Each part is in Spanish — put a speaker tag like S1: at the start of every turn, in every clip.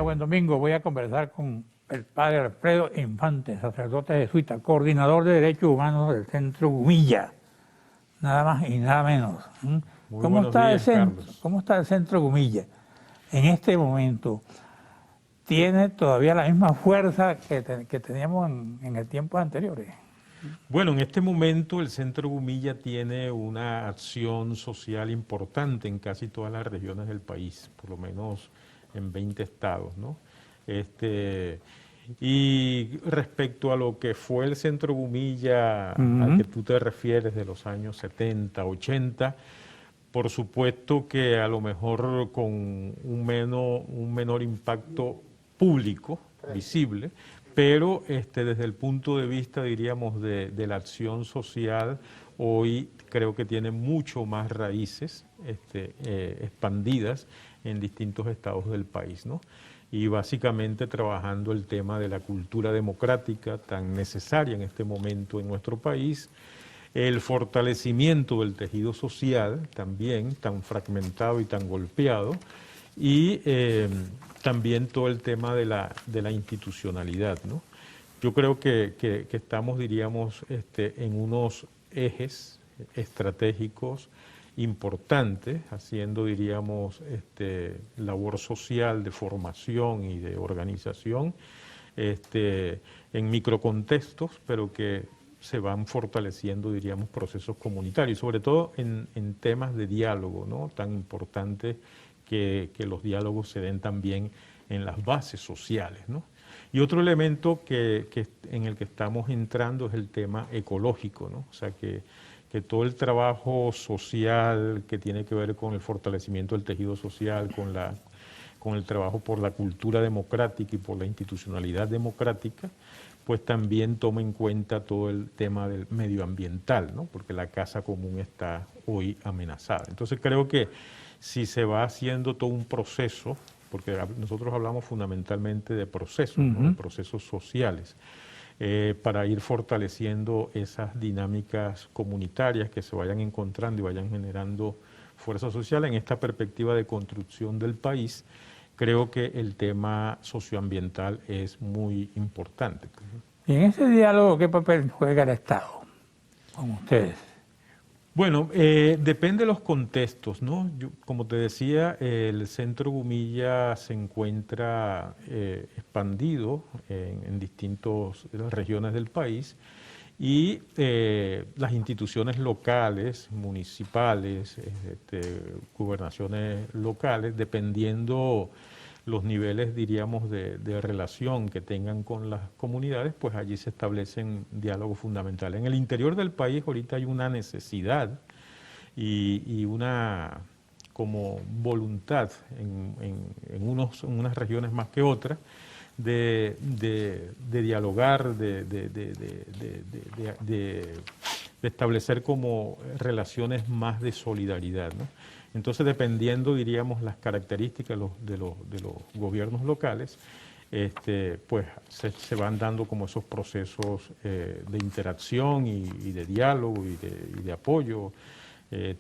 S1: buen domingo. Voy a conversar con el padre Alfredo Infante, sacerdote jesuita, coordinador de Derechos Humanos del Centro Gumilla, nada más y nada menos.
S2: Muy buenos días, Carlos.
S1: ¿Cómo está el Centro Gumilla en este momento? ¿Tiene todavía la misma fuerza que teníamos en el tiempo anteriores?
S2: Bueno, en este momento el Centro Gumilla tiene una acción social importante en casi todas las regiones del país, por lo menos en 20 estados, ¿no? Y respecto a lo que fue el Centro Gumilla al que tú te refieres de los años 70, 80, por supuesto que a lo mejor con un menor impacto público, visible, pero desde el punto de vista, diríamos, de la acción social, hoy creo que tiene mucho más raíces expandidas en distintos estados del país, ¿no? Y básicamente trabajando el tema de la cultura democrática tan necesaria en este momento en nuestro país, el fortalecimiento del tejido social también tan fragmentado y tan golpeado, y también todo el tema de la institucionalidad, ¿no? Yo creo que estamos, diríamos, en unos ejes estratégicos importantes, haciendo, diríamos, labor social de formación y de organización, en microcontextos, pero que se van fortaleciendo, diríamos, procesos comunitarios, sobre todo en temas de diálogo, ¿no? Tan importantes que los diálogos se den también en las bases sociales, ¿no? Y otro elemento en el que estamos entrando es el tema ecológico, ¿no? O sea, que todo el trabajo social que tiene que ver con el fortalecimiento del tejido social, con el trabajo por la cultura democrática y por la institucionalidad democrática, pues también toma en cuenta todo el tema del medioambiental, ¿no? Porque la casa común está hoy amenazada. Entonces creo que si se va haciendo todo un proceso, porque nosotros hablamos fundamentalmente de procesos, ¿no? De procesos sociales, para ir fortaleciendo esas dinámicas comunitarias que se vayan encontrando y vayan generando fuerza social en esta perspectiva de construcción del país. Creo que el tema socioambiental es muy importante.
S1: Y en ese diálogo, ¿qué papel juega el Estado con ustedes?
S2: Bueno, depende de los contextos, ¿no? Como te decía, el Centro Gumilla se encuentra expandido en distintas regiones del país, y las instituciones locales, municipales, gobernaciones locales, dependiendo los niveles, diríamos, de relación que tengan con las comunidades, pues allí se establecen diálogos fundamentales. En el interior del país ahorita hay una necesidad y una como voluntad en unas regiones más que otras de dialogar, de establecer como relaciones más de solidaridad, ¿no? Entonces, dependiendo, diríamos, las características de los gobiernos locales, pues se van dando como esos procesos de interacción y de diálogo y de apoyo,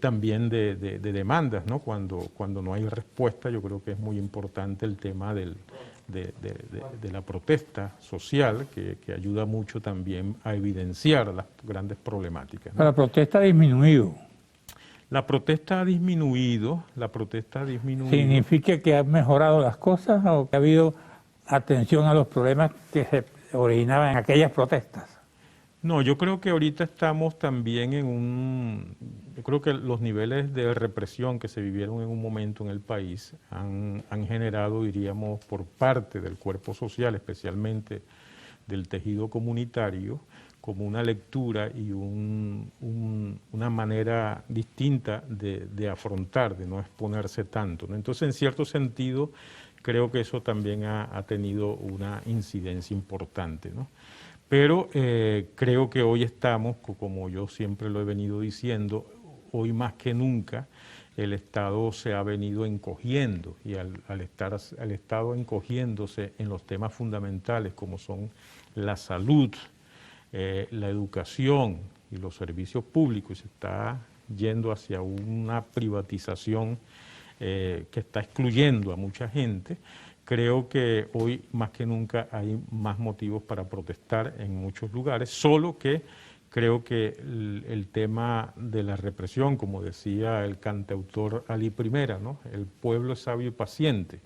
S2: también de demandas, ¿no? Cuando no hay respuesta, yo creo que es muy importante el tema de la protesta social, que ayuda mucho también a evidenciar las grandes problemáticas, ¿no?
S1: La protesta ha disminuido.
S2: La protesta ha disminuido,
S1: ¿Significa que han mejorado las cosas o que ha habido atención a los problemas que se originaban en aquellas protestas?
S2: No, yo creo que ahorita estamos también yo creo que los niveles de represión que se vivieron en un momento en el país han generado, diríamos, por parte del cuerpo social, especialmente del tejido comunitario, como una lectura y una manera distinta de afrontar, de no exponerse tanto, ¿no? Entonces, en cierto sentido, creo que eso también ha tenido una incidencia importante, ¿no? Pero creo que hoy estamos, como yo siempre lo he venido diciendo, hoy más que nunca el Estado se ha venido encogiendo, y al Estado encogiéndose en los temas fundamentales como son la salud, la educación y los servicios públicos, y se está yendo hacia una privatización que está excluyendo a mucha gente, creo que hoy más que nunca hay más motivos para protestar en muchos lugares, solo que creo que el tema de la represión, como decía el cantautor Ali Primera, ¿no? El pueblo es sabio y paciente.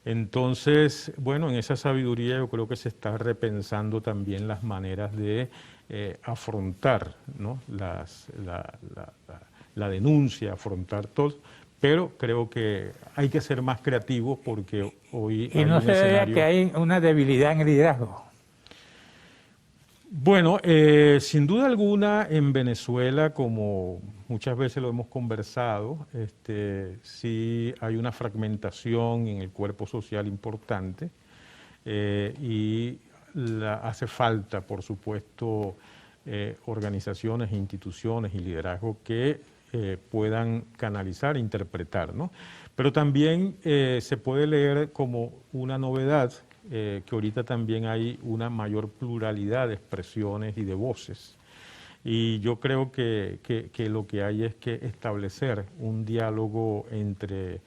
S2: Entonces, bueno, en esa sabiduría yo creo que se está repensando también las maneras de afrontar, ¿no? La denuncia, afrontar todo, pero creo que hay que ser más creativos porque hoy
S1: Y
S2: hay
S1: no
S2: un
S1: se vea
S2: escenario...
S1: que hay una debilidad en el liderazgo.
S2: Bueno, sin duda alguna en Venezuela, como muchas veces lo hemos conversado, sí hay una fragmentación en el cuerpo social importante y hace falta, por supuesto, organizaciones, instituciones y liderazgo que puedan canalizar e interpretar, ¿no? Pero también se puede leer como una novedad que ahorita también hay una mayor pluralidad de expresiones y de voces. Y yo creo que lo que hay es que establecer un diálogo entre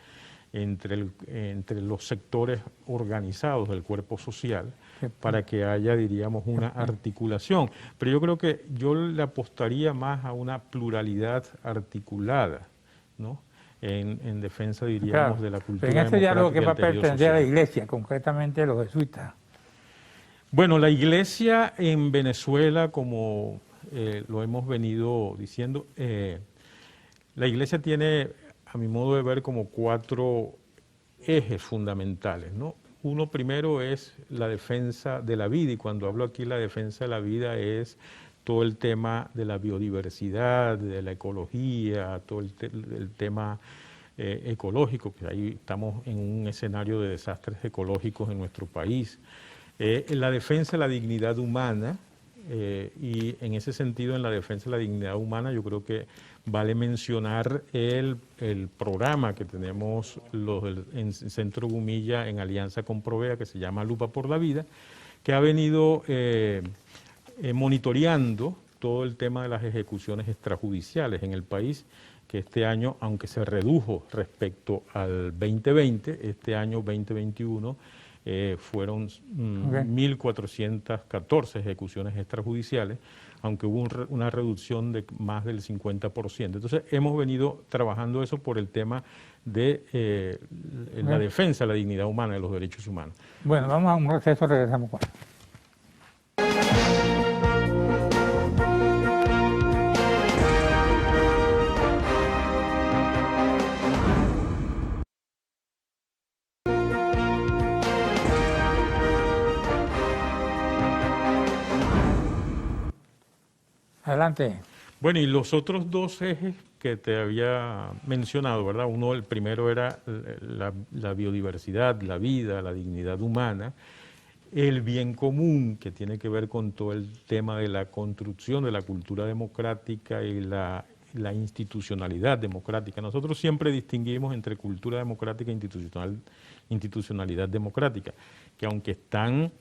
S2: los sectores organizados del cuerpo social para que haya, diríamos, una articulación. Pero yo creo que yo le apostaría más a una pluralidad articulada, ¿no? En defensa, diríamos,
S1: Claro.
S2: de la
S1: Pero
S2: cultura
S1: en ese diálogo, ¿qué
S2: democrática y el
S1: papel
S2: tejido
S1: tendría la
S2: social.
S1: Iglesia, concretamente los jesuitas?
S2: Bueno, la iglesia en Venezuela, como lo hemos venido diciendo, la iglesia tiene, a mi modo de ver, como 4 ejes fundamentales, ¿no? Uno primero es la defensa de la vida, y cuando hablo aquí de la defensa de la vida es todo el tema de la biodiversidad, de la ecología, todo el tema ecológico, que ahí estamos en un escenario de desastres ecológicos en nuestro país. La defensa de la dignidad humana, y en ese sentido, en la defensa de la dignidad humana, yo creo que vale mencionar el programa que tenemos en Centro Gumilla en alianza con Provea, que se llama Lupa por la Vida, que ha venido monitoreando todo el tema de las ejecuciones extrajudiciales en el país, que este año, aunque se redujo respecto al 2020, este año 2021, fueron 1.414 ejecuciones extrajudiciales, aunque hubo una reducción de más del 50%. Entonces, hemos venido trabajando eso por el tema de la defensa de la dignidad humana, de los derechos humanos.
S1: Bueno, vamos a un receso, regresamos con... Adelante.
S2: Bueno, y los otros 2 ejes que te había mencionado, ¿verdad? Uno, el primero era la biodiversidad, la vida, la dignidad humana, el bien común, que tiene que ver con todo el tema de la construcción de la cultura democrática y la institucionalidad democrática. Nosotros siempre distinguimos entre cultura democrática e institucionalidad democrática, que aunque están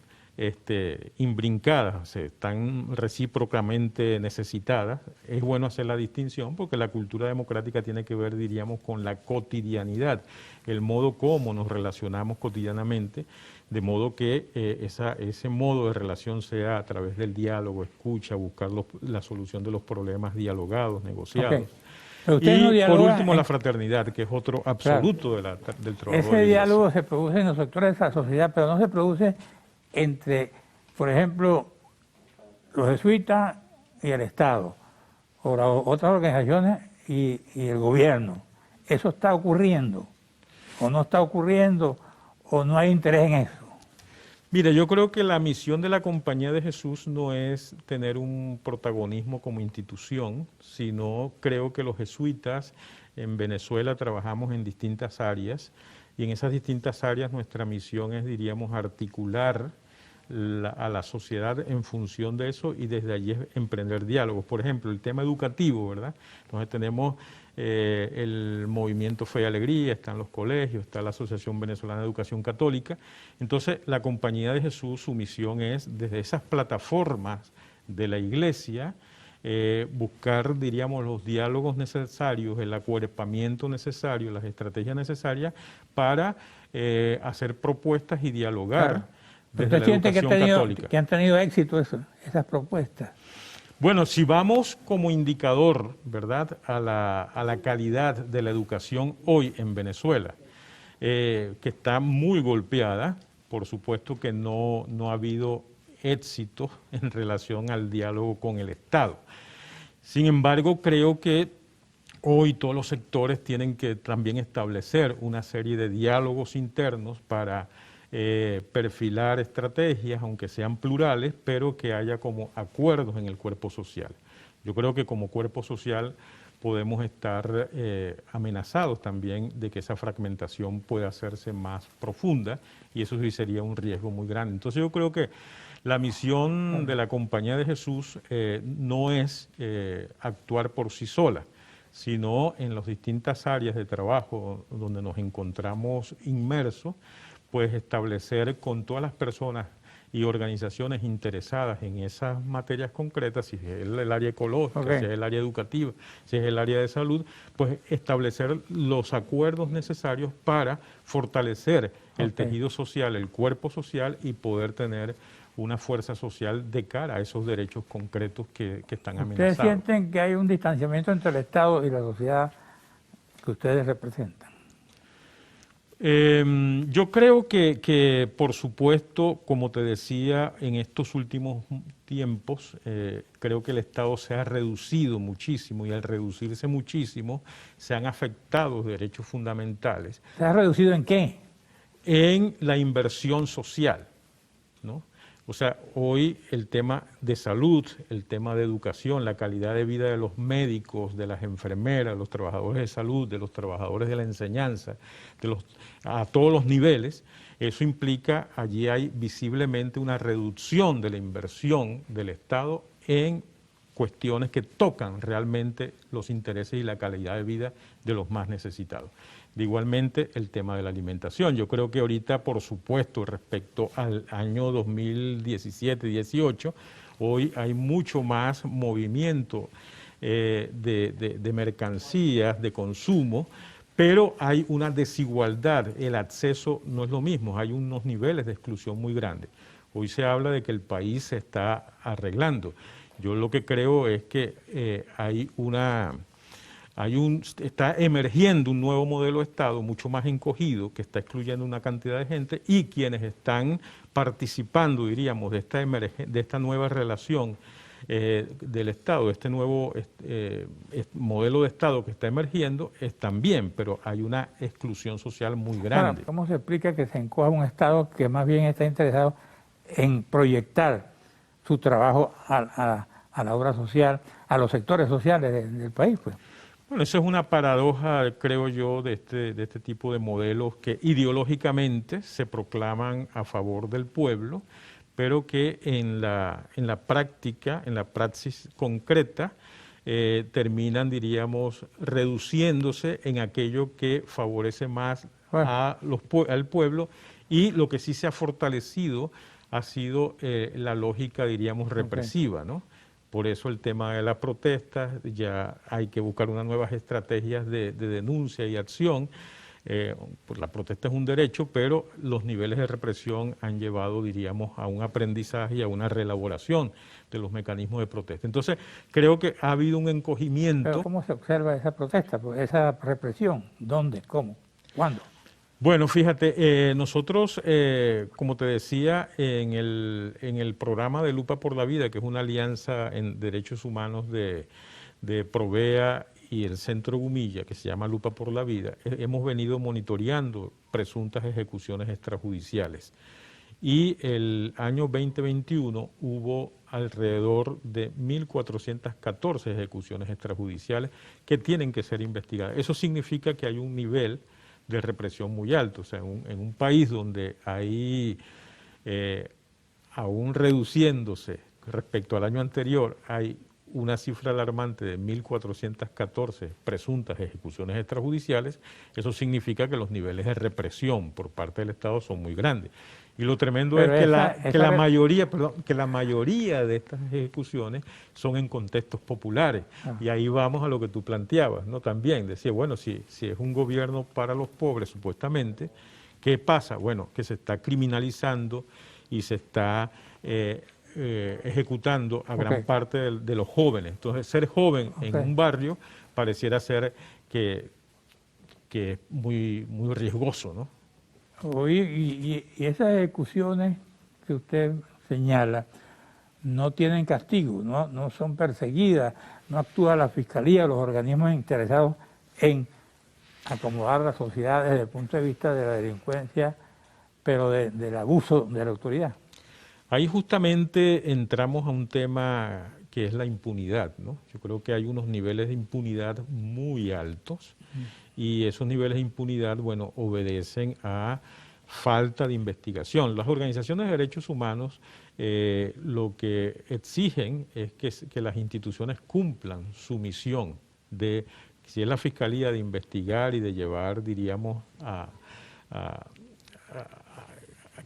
S2: imbrincadas, están recíprocamente necesitadas, es bueno hacer la distinción porque la cultura democrática tiene que ver, diríamos, con la cotidianidad, el modo como nos relacionamos cotidianamente, de modo que ese modo de relación sea a través del diálogo, escucha, buscar la solución de los problemas dialogados, negociados.
S1: Okay.
S2: Y por último, la fraternidad, que es otro absoluto del trabajo.
S1: Ese diálogo se produce en los sectores de la sociedad, pero no se produce entre, por ejemplo, los jesuitas y el Estado, o otras organizaciones y el gobierno. ¿Eso está ocurriendo? ¿O no está ocurriendo? ¿O no hay interés en eso?
S2: Mira, yo creo que la misión de la Compañía de Jesús no es tener un protagonismo como institución, sino creo que los jesuitas en Venezuela trabajamos en distintas áreas, y en esas distintas áreas nuestra misión es, diríamos, articular a la sociedad en función de eso y desde allí emprender diálogos. Por ejemplo, el tema educativo, ¿verdad? Entonces tenemos el movimiento Fe y Alegría, están los colegios, está la Asociación Venezolana de Educación Católica. Entonces, la Compañía de Jesús, su misión es, desde esas plataformas de la Iglesia, buscar, diríamos, los diálogos necesarios, el acuerpamiento necesario, las estrategias necesarias para hacer propuestas y dialogar
S1: Claro.
S2: desde
S1: ¿Usted
S2: la
S1: siente
S2: educación católica.
S1: que han tenido éxito esas propuestas?
S2: Bueno, si vamos como indicador, ¿verdad?, a la calidad de la educación hoy en Venezuela, que está muy golpeada, por supuesto que no ha habido éxito en relación al diálogo con el Estado. Sin embargo, creo que hoy todos los sectores tienen que también establecer una serie de diálogos internos para perfilar estrategias, aunque sean plurales, pero que haya como acuerdos en el cuerpo social. Yo creo que como cuerpo social podemos estar amenazados también de que esa fragmentación pueda hacerse más profunda y eso sí sería un riesgo muy grande. Entonces yo creo que la misión de la Compañía de Jesús no es actuar por sí sola, sino en las distintas áreas de trabajo donde nos encontramos inmersos, pues establecer con todas las personas y organizaciones interesadas en esas materias concretas, si es el área ecológica, si es el área educativa, si es el área de salud, pues establecer los acuerdos necesarios para fortalecer el tejido social, el cuerpo social y poder tener una fuerza social de cara a esos derechos concretos que están amenazados.
S1: ¿Ustedes sienten que hay un distanciamiento entre el Estado y la sociedad que ustedes representan?
S2: Yo creo que, por supuesto, como te decía, en estos últimos tiempos, creo que el Estado se ha reducido muchísimo y al reducirse muchísimo se han afectado derechos fundamentales.
S1: ¿Se ha reducido en qué?
S2: En la inversión social, ¿no? O sea, hoy el tema de salud, el tema de educación, la calidad de vida de los médicos, de las enfermeras, los trabajadores de salud, de los trabajadores de la enseñanza, a todos los niveles, eso implica, allí hay visiblemente una reducción de la inversión del Estado en cuestiones que tocan realmente los intereses y la calidad de vida de los más necesitados. De igualmente el tema de la alimentación. Yo creo que ahorita, por supuesto, respecto al año 2017-18, hoy hay mucho más movimiento de mercancías, de consumo, pero hay una desigualdad, el acceso no es lo mismo, hay unos niveles de exclusión muy grandes. Hoy se habla de que el país se está arreglando. Yo lo que creo es que está emergiendo un nuevo modelo de Estado mucho más encogido, que está excluyendo una cantidad de gente, y quienes están participando, diríamos, de esta nueva relación del Estado, de este nuevo modelo de Estado que está emergiendo, están bien, pero hay una exclusión social muy grande.
S1: Ahora, ¿cómo se explica que se encoja un Estado que más bien está interesado en proyectar su trabajo a la obra social, a los sectores sociales del país, pues?
S2: Bueno, eso es una paradoja, creo yo, de este tipo de modelos que ideológicamente se proclaman a favor del pueblo, pero que en la práctica, en la praxis concreta, terminan, diríamos, reduciéndose en aquello que favorece más al pueblo, y lo que sí se ha fortalecido ha sido la lógica, diríamos, represiva, ¿no? Por eso el tema de las protestas, ya hay que buscar unas nuevas estrategias de denuncia y acción. Pues la protesta es un derecho, pero los niveles de represión han llevado, diríamos, a un aprendizaje y a una reelaboración de los mecanismos de protesta. Entonces, creo que ha habido un encogimiento.
S1: ¿Pero cómo se observa esa protesta, pues, esa represión? ¿Dónde? ¿Cómo? ¿Cuándo?
S2: Bueno, fíjate, nosotros, como te decía, en el programa de Lupa por la Vida, que es una alianza en derechos humanos de Provea y el Centro Gumilla, que se llama Lupa por la Vida, hemos venido monitoreando presuntas ejecuciones extrajudiciales. Y el año 2021 hubo alrededor de 1.414 ejecuciones extrajudiciales que tienen que ser investigadas. Eso significa que hay un nivel de represión muy alto. O sea, en un país donde hay, aún reduciéndose respecto al año anterior, hay una cifra alarmante de 1.414 presuntas ejecuciones extrajudiciales, eso significa que los niveles de represión por parte del Estado son muy grandes. Y lo tremendo
S1: Pero
S2: es que la mayoría, que la mayoría de estas ejecuciones son en contextos populares. Y ahí vamos a lo que tú planteabas, ¿no? También decía, bueno, si es un gobierno para los pobres, supuestamente, ¿qué pasa? Bueno, que se está criminalizando y se está ejecutando a gran parte de los jóvenes. Entonces, ser joven en un barrio pareciera ser que es muy, muy riesgoso, ¿no?
S1: Y esas ejecuciones que usted señala no tienen castigo, no son perseguidas, no actúa la Fiscalía, los organismos interesados en acomodar la sociedad desde el punto de vista de la delincuencia, pero del abuso de la autoridad.
S2: Ahí justamente entramos a un tema que es la impunidad, ¿no? Yo creo que hay unos niveles de impunidad muy altos y esos niveles de impunidad, bueno, obedecen a falta de investigación. Las organizaciones de derechos humanos lo que exigen es que las instituciones cumplan su misión de, si es la Fiscalía, de investigar y de llevar, diríamos, a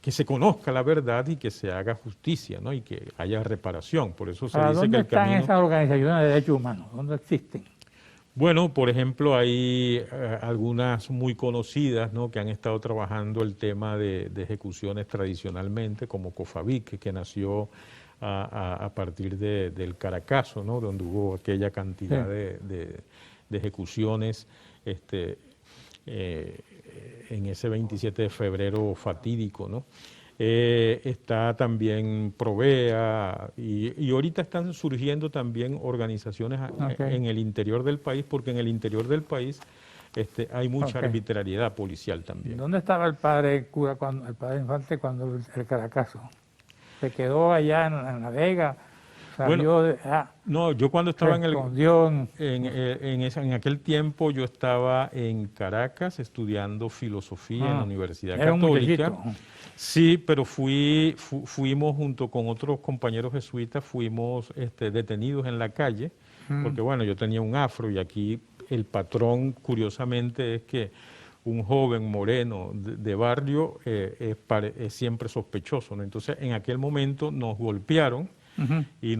S2: que se conozca la verdad y que se haga justicia, ¿no? Y que haya reparación. Por eso se dice que el camino...
S1: ¿Dónde están esas organizaciones de derechos humanos? ¿Dónde existen?
S2: Bueno, por ejemplo, hay algunas muy conocidas, ¿no?, que han estado trabajando el tema de ejecuciones tradicionalmente, como COFAVIC, que nació a partir del Caracazo, ¿no?, donde hubo aquella cantidad de ejecuciones en ese 27 de febrero fatídico, ¿no? Está también Provea y ahorita están surgiendo también organizaciones en el interior del país, porque en el interior del país hay mucha arbitrariedad policial también.
S1: ¿Dónde estaba el padre cura, el padre Infante, cuando el Caracazo? ¿Se quedó allá en La Vega?
S2: Bueno, no, yo cuando estaba en aquel tiempo yo estaba en Caracas estudiando filosofía en la Universidad Católica. Sí, pero fuimos junto con otros compañeros jesuitas, fuimos detenidos en la calle, porque bueno, yo tenía un afro y aquí el patrón, curiosamente, es que un joven moreno de barrio es siempre sospechoso, ¿no? Entonces, en aquel momento nos golpearon. Y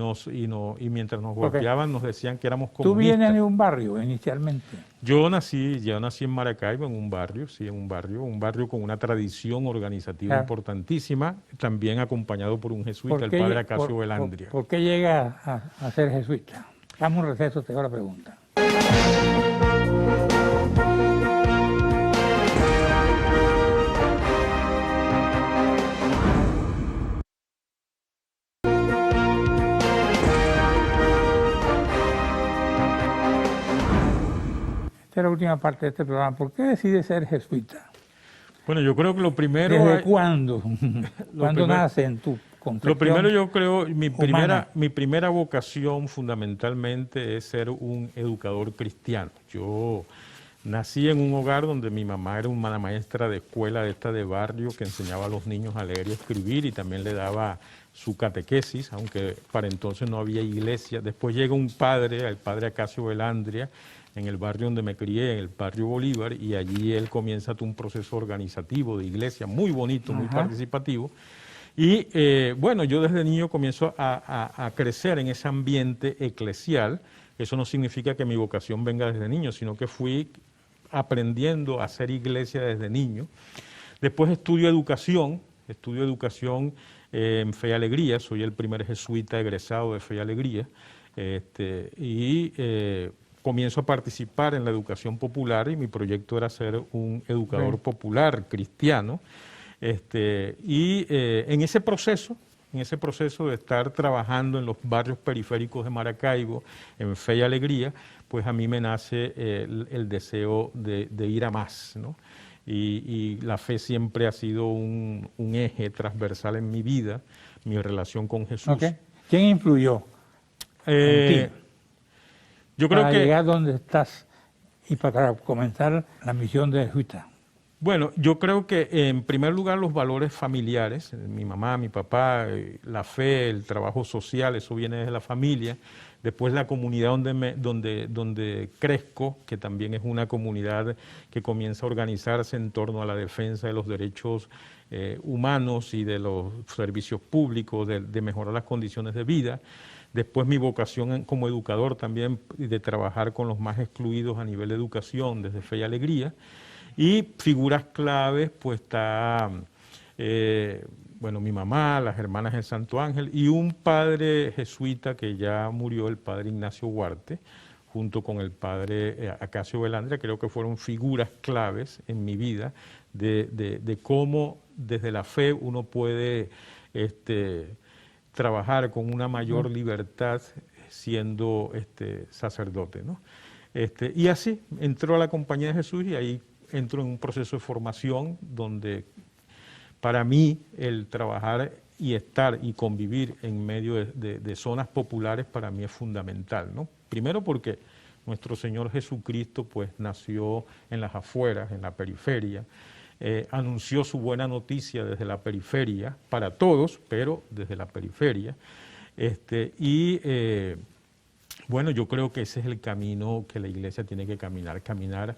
S2: mientras nos golpeaban nos decían que éramos comunistas.
S1: ¿Tú vienes de un barrio inicialmente?
S2: Yo nací en Maracaibo, en un barrio, sí, en un barrio con una tradición organizativa importantísima, también acompañado por un jesuita, el padre Acacio Velandria.
S1: ¿Por qué llega a ser jesuita? Damos un receso, te hago la pregunta. Esta es la última parte de este programa. ¿Por qué decides ser jesuita?
S2: Bueno, yo creo que lo primero...
S1: ¿Desde cuándo? ¿Cuándo nace en tu concepción?
S2: Lo primero, yo creo, mi primera vocación fundamentalmente es ser un educador cristiano. Yo nací en un hogar donde mi mamá era una maestra de escuela de barrio que enseñaba a los niños a leer y escribir y también le daba su catequesis, aunque para entonces no había iglesia. Después llega un padre, el padre Acacio Velandria, en el barrio donde me crié, en el barrio Bolívar, y allí él comienza un proceso organizativo de iglesia muy bonito, muy participativo. Y bueno, yo desde niño comienzo a crecer en ese ambiente eclesial. Eso no significa que mi vocación venga desde niño, sino que fui aprendiendo a hacer iglesia desde niño. Después estudio educación en Fe y Alegría, soy el primer jesuita egresado de Fe y Alegría, comienzo a participar en la educación popular y mi proyecto era ser un educador popular cristiano. En ese proceso de estar trabajando en los barrios periféricos de Maracaibo, en Fe y Alegría, pues a mí me nace el deseo de ir a más, ¿no? Y la fe siempre ha sido un eje transversal en mi vida, mi relación con Jesús.
S1: ¿Quién influyó en ti?
S2: Yo creo
S1: para llegar donde estás y para comenzar la misión de jesuita.
S2: Bueno, yo creo que en primer lugar los valores familiares, mi mamá, mi papá, la fe, el trabajo social, eso viene desde la familia. Después la comunidad donde crezco, que también es una comunidad que comienza a organizarse en torno a la defensa de los derechos humanos y de los servicios públicos, de mejorar las condiciones de vida. Después mi vocación como educador también, de trabajar con los más excluidos a nivel de educación, desde Fe y Alegría. Y figuras claves, pues está, bueno, mi mamá, las hermanas del Santo Ángel y un padre jesuita que ya murió, el padre Ignacio Huarte, junto con el padre Acacio Velandria. Creo que fueron figuras claves en mi vida de cómo desde la fe uno puede trabajar con una mayor libertad siendo sacerdote, ¿no? Y así entró a la Compañía de Jesús y ahí entro en un proceso de formación donde para mí el trabajar y estar y convivir en medio de zonas populares para mí es fundamental, ¿no? Primero porque nuestro Señor Jesucristo pues nació en las afueras, en la periferia, anunció su buena noticia desde la periferia, para todos, pero desde la periferia, bueno, yo creo que ese es el camino que la Iglesia tiene que caminar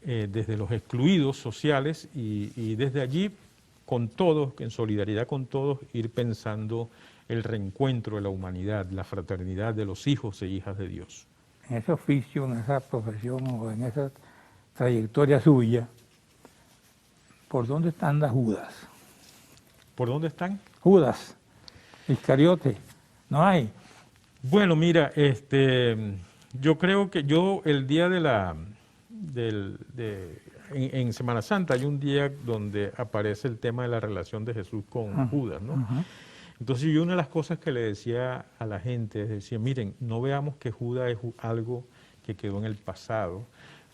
S2: desde los excluidos sociales y desde allí con todos, en solidaridad con todos, ir pensando el reencuentro de la humanidad, la fraternidad de los hijos e hijas de Dios.
S1: En ese oficio, en esa profesión o en esa trayectoria suya, ¿por dónde anda Judas?
S2: ¿Por dónde están?
S1: Judas, Iscariote, no hay.
S2: Bueno, mira, yo creo que el día en Semana Santa hay un día donde aparece el tema de la relación de Jesús con Judas, ¿no? Entonces yo una de las cosas que le decía a la gente es decir, miren, no veamos que Judas es algo que quedó en el pasado,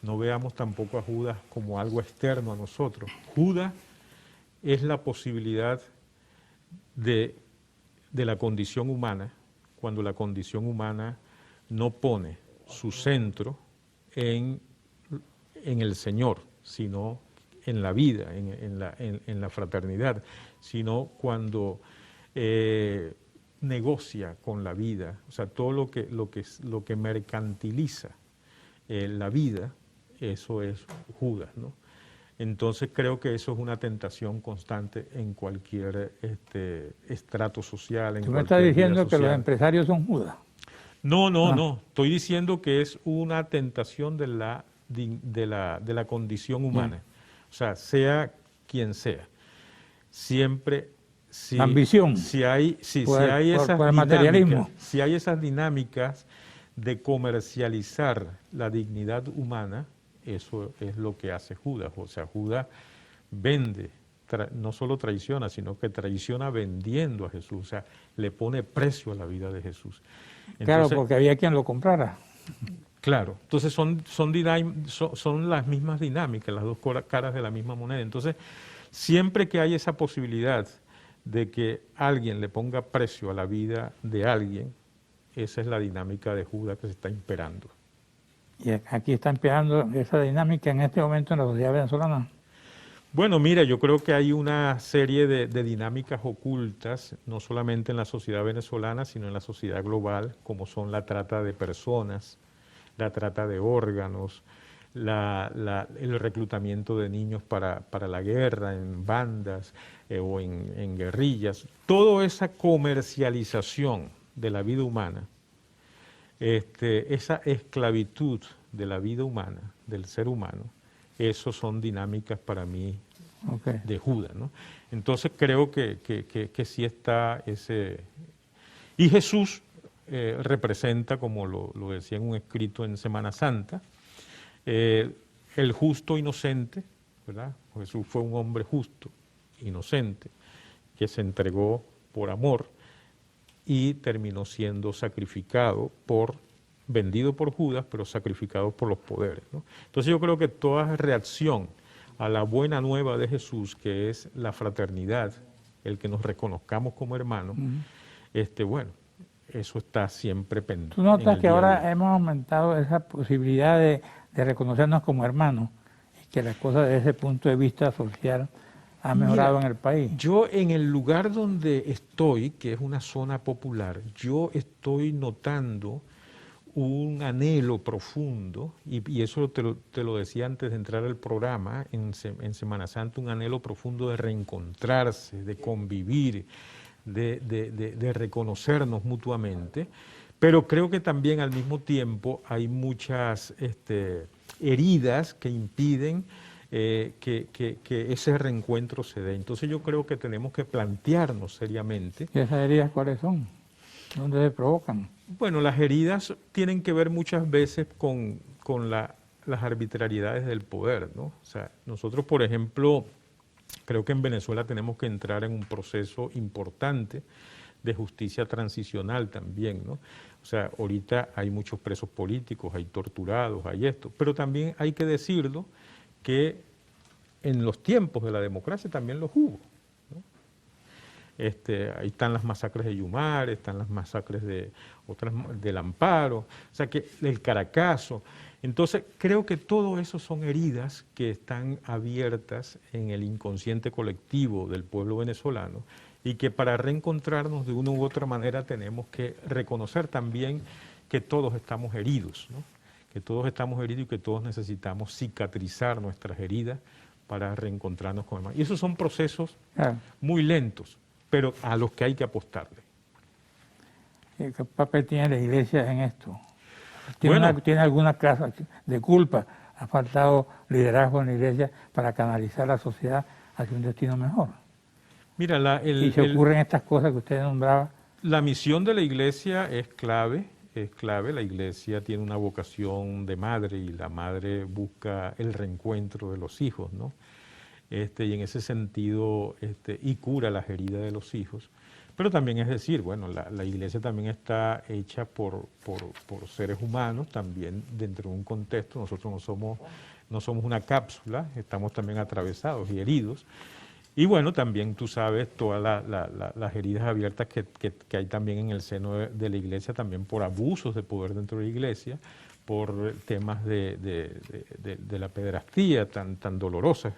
S2: no veamos tampoco a Judas como algo externo a nosotros. Judas es la posibilidad de la condición humana, cuando la condición humana no pone su centro en el Señor, sino en la vida, en la fraternidad, sino cuando negocia con la vida, o sea, todo lo que mercantiliza la vida, eso es Judas, ¿no? Entonces creo que eso es una tentación constante en cualquier estrato social.
S1: ¿Tú me estás diciendo que los empresarios son Judas?
S2: No. Estoy diciendo que es una tentación de la condición humana. O sea, sea quien sea. Siempre,
S1: la ambición.
S2: Si hay esas dinámicas de comercializar la dignidad humana, eso es lo que hace Judas. O sea, Judas vende, no solo traiciona, sino que traiciona vendiendo a Jesús. O sea, le pone precio a la vida de Jesús. Entonces,
S1: claro, porque había quien lo comprara.
S2: Claro, entonces son las mismas dinámicas, las dos caras de la misma moneda. Entonces, siempre que hay esa posibilidad de que alguien le ponga precio a la vida de alguien, esa es la dinámica de Judas que se está imperando.
S1: ¿Y aquí está empeorando esa dinámica en este momento en la sociedad venezolana?
S2: Bueno, mira, yo creo que hay una serie de dinámicas ocultas, no solamente en la sociedad venezolana, sino en la sociedad global, como son la trata de personas, la trata de órganos, el reclutamiento de niños para la guerra en bandas o en guerrillas. Toda esa comercialización de la vida humana, esa esclavitud de la vida humana, del ser humano, eso son dinámicas para mí de Judas, ¿no? Entonces creo que sí está ese... Y Jesús representa, como lo decía en un escrito en Semana Santa, el justo inocente, ¿verdad? Jesús fue un hombre justo, inocente, que se entregó por amor y terminó siendo sacrificado vendido por Judas, pero sacrificado por los poderes, ¿no? Entonces yo creo que toda reacción a la buena nueva de Jesús, que es la fraternidad, el que nos reconozcamos como hermanos, bueno, eso está siempre pendiente.
S1: ¿Tú notas que ahora hemos aumentado esa posibilidad de reconocernos como hermanos? que las cosas desde ese punto de vista social han mejorado
S2: Mira,
S1: en el país?
S2: yo en el lugar donde estoy, que es una zona popular, yo estoy notando un anhelo profundo, y eso te lo decía antes de entrar al programa, en Semana Santa, un anhelo profundo de reencontrarse, de convivir, de reconocernos mutuamente, pero creo que también al mismo tiempo hay muchas heridas que impiden que ese reencuentro se dé. Entonces yo creo que tenemos que plantearnos seriamente.
S1: ¿Y esas heridas cuáles son? ¿Dónde se provocan?
S2: Bueno, las heridas tienen que ver muchas veces con las arbitrariedades del poder, ¿no? O sea, nosotros, por ejemplo, creo que en Venezuela tenemos que entrar en un proceso importante de justicia transicional también, ¿no? O sea, ahorita hay muchos presos políticos, hay torturados, hay esto, pero también hay que decirlo que en los tiempos de la democracia también los hubo. Ahí están las masacres de Yumar, están las masacres del Amparo, o sea que el Caracazo. Entonces creo que todo eso son heridas que están abiertas en el inconsciente colectivo del pueblo venezolano y que para reencontrarnos de una u otra manera tenemos que reconocer también que todos estamos heridos, ¿no? Que todos estamos heridos y que todos necesitamos cicatrizar nuestras heridas para reencontrarnos con el demás. Y esos son procesos muy lentos, pero a los que hay que apostarle.
S1: ¿Qué papel tiene la Iglesia en esto?
S2: Bueno,
S1: ¿Tiene alguna clase de culpa? ¿Ha faltado liderazgo en la Iglesia para canalizar la sociedad hacia un destino mejor?
S2: Mira,
S1: y se ocurren estas cosas que usted nombraba.
S2: La misión de la Iglesia es clave. La Iglesia tiene una vocación de madre y la madre busca el reencuentro de los hijos, ¿no? Y en ese sentido, y cura las heridas de los hijos. Pero también es decir, bueno, la Iglesia también está hecha por seres humanos, también dentro de un contexto. Nosotros no somos una cápsula, estamos también atravesados y heridos. Y bueno, también tú sabes todas las heridas abiertas que hay también en el seno de la Iglesia, también por abusos de poder dentro de la Iglesia, por temas de la pederastía tan dolorosa,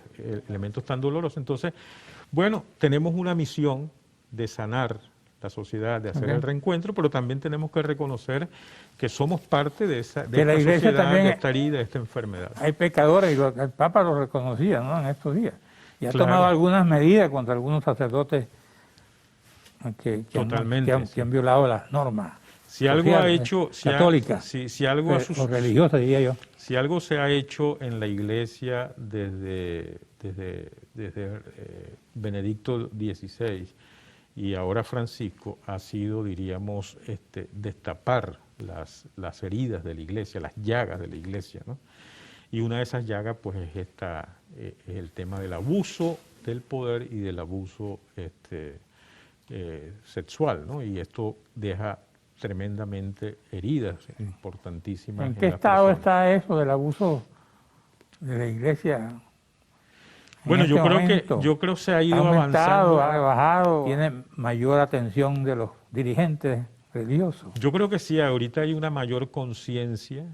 S2: elementos tan dolorosos. Entonces, bueno, tenemos una misión de sanar la sociedad, de hacer el reencuentro, pero también tenemos que reconocer que somos parte de esta sociedad, de esta herida, de esta enfermedad.
S1: Hay pecadores, y el Papa lo reconocía, ¿no?, en estos días. Y ha tomado algunas medidas contra algunos sacerdotes que han violado las normas.
S2: Si algo ha hecho,
S1: católicas,
S2: si algo
S1: o religiosas, diría yo.
S2: Si algo se ha hecho en la Iglesia desde Benedicto XVI y ahora Francisco, ha sido, diríamos, destapar las heridas de la Iglesia, las llagas de la Iglesia, ¿no? Y una de esas llagas, pues, es el tema del abuso del poder y del abuso sexual, ¿no? Y esto deja tremendamente heridas importantísimas.
S1: ¿En qué estado está eso del abuso de la Iglesia?
S2: Bueno, yo creo que se ha ido avanzando.
S1: Ha bajado, tiene mayor atención de los dirigentes religiosos.
S2: Yo creo que sí, ahorita hay una mayor conciencia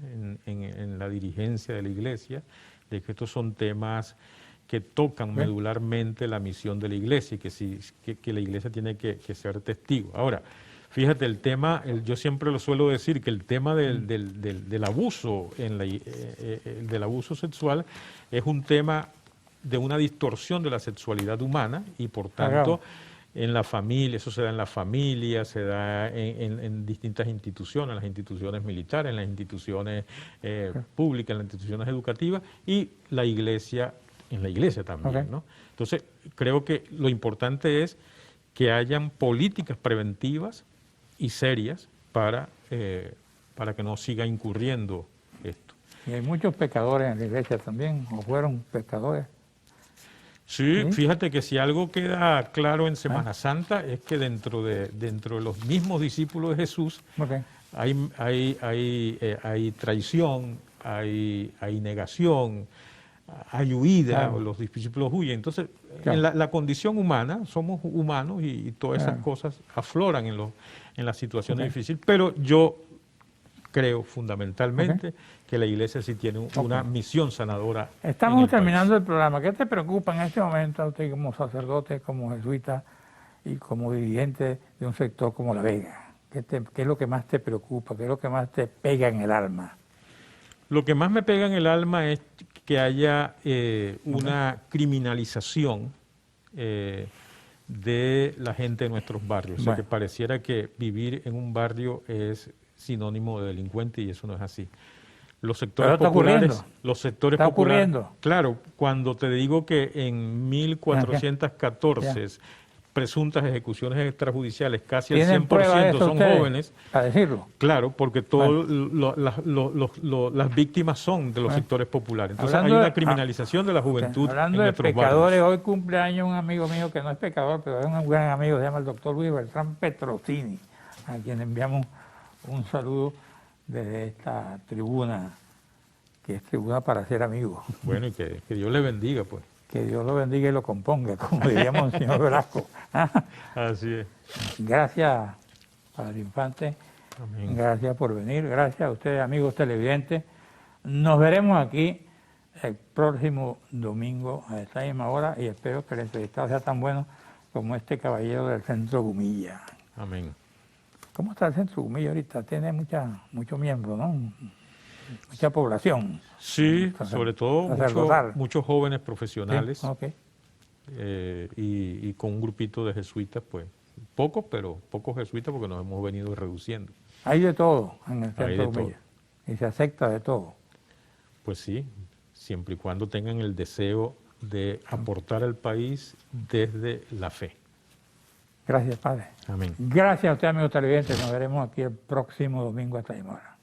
S2: en la dirigencia de la Iglesia de que estos son temas que tocan medularmente la misión de la Iglesia y que la Iglesia tiene que ser testigo. Ahora, fíjate, el tema, yo siempre lo suelo decir, que el tema del abuso, del abuso sexual es un tema de una distorsión de la sexualidad humana y por tanto en la familia, eso se da en la familia, se da en distintas instituciones, en las instituciones militares, en las instituciones públicas, en las instituciones educativas y la Iglesia, en la Iglesia también, ¿no? Entonces, creo que lo importante es que hayan políticas preventivas y serias para que no siga incurriendo esto.
S1: Y hay muchos pecadores en la Iglesia también, o fueron pecadores.
S2: Sí, fíjate que si algo queda claro en Semana Santa es que dentro de los mismos discípulos de Jesús hay traición, hay negación, hay huida, los discípulos huyen. Entonces, en la condición humana, somos humanos y todas esas cosas afloran en las situaciones difíciles, pero yo creo fundamentalmente que la iglesia sí tiene una misión sanadora.
S1: Estamos terminando el programa. ¿Qué te preocupa en este momento a usted como sacerdote, como jesuita y como dirigente de un sector como La Vega? ¿Qué es lo que más te preocupa? ¿Qué es lo que más te pega en el alma?
S2: Lo que más me pega en el alma es que haya una criminalización de la gente de nuestros barrios. O sea, que pareciera que vivir en un barrio es sinónimo de delincuente y eso no es así. Los sectores populares,
S1: ocurriendo.
S2: Claro, cuando te digo que en 1414 presuntas ejudiciones extrajudiciales, casi el 100% son jóvenes.
S1: Para decirlo.
S2: Claro, porque todas las víctimas son de los sectores populares. Entonces hay una criminalización de la juventud
S1: en nuestros pecadores, barrios. Hoy cumpleaños un amigo mío que no es pecador, pero es un gran amigo, se llama el doctor Luis Bertrán Petrosini, a quien enviamos un saludo desde esta tribuna, que es tribuna para ser amigos.
S2: Bueno, y que Dios le bendiga, pues.
S1: Que Dios lo bendiga y lo componga, como diríamos el señor Velasco.
S2: Así es.
S1: Gracias, Padre Infante. Amén. Gracias por venir. Gracias a ustedes, amigos televidentes. Nos veremos aquí el próximo domingo a esta misma hora y espero que el entrevistado sea tan bueno como este caballero del Centro Gumilla.
S2: Amén.
S1: ¿Cómo está el Centro Gumilla ahorita? Tiene muchos miembros, ¿no? Mucha población.
S2: Sí, sobre todo muchos jóvenes profesionales.
S1: Sí, okay.
S2: Y con un grupito de jesuitas, pues pocos jesuitas porque nos hemos venido reduciendo.
S1: Hay de todo en el Centro Gumilla y se acepta de todo.
S2: Pues sí, siempre y cuando tengan el deseo de aportar al país desde la fe.
S1: Gracias, Padre.
S2: Amén.
S1: Gracias a usted, amigos televidentes. Nos veremos aquí el próximo domingo a esta misma hora.